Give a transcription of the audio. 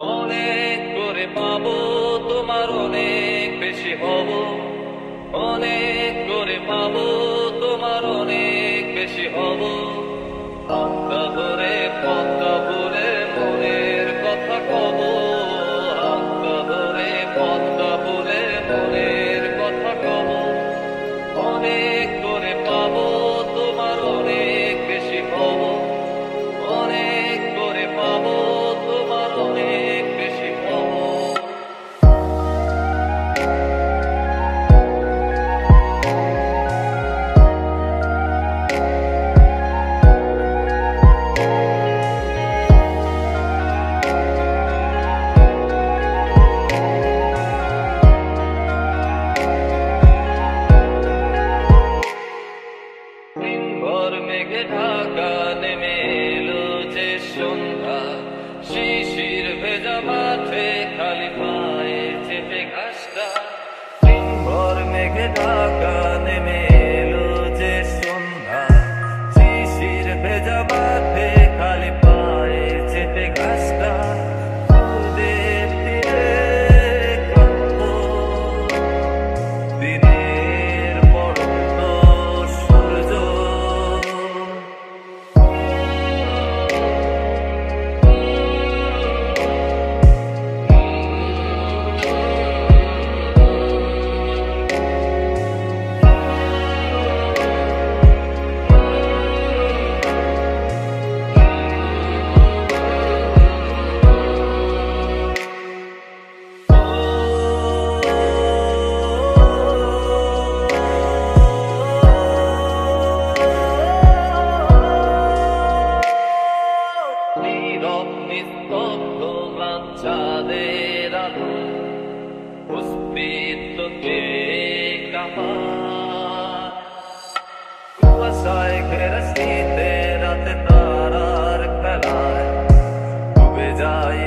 অনেক করে পাবো, তোমার অনেক বেশি হব। অনেক করে পাবো, তোমার অনেক বেশি হব। হাতটা ধরে পথটা ভুলে মনের কথা কব। হাতটা ধরে পথটা ভুলে মনের কথা কব। অনেক করে পাবো, তোমার অনেক বেশি হব। অনেক করে পাবো, তোমার অনেক বেশি হব। দিনভর মেঘে ঢাকা নেমে এলো যে সন্ধ্যা, শিশির ভেজা মাঠে খালি পায়ে চেপে ঘাসটা। দিনভর মেঘে ঢাকা নেমে এলো যে সন্ধ্যা, শিশির ভেজা মাঠে খালি পায়ে চেপে ঘাসটা। রোদের তীরে ক্লান্ত দিনের পড়ন্ত সূর্য, নীরব নিস্তব্ধ চাঁদের আলো, অস্তিত্বকে কাঁপা। কুয়াশায় ঘেরা শীতে রাতে তারার খেলায় ডুবে যায়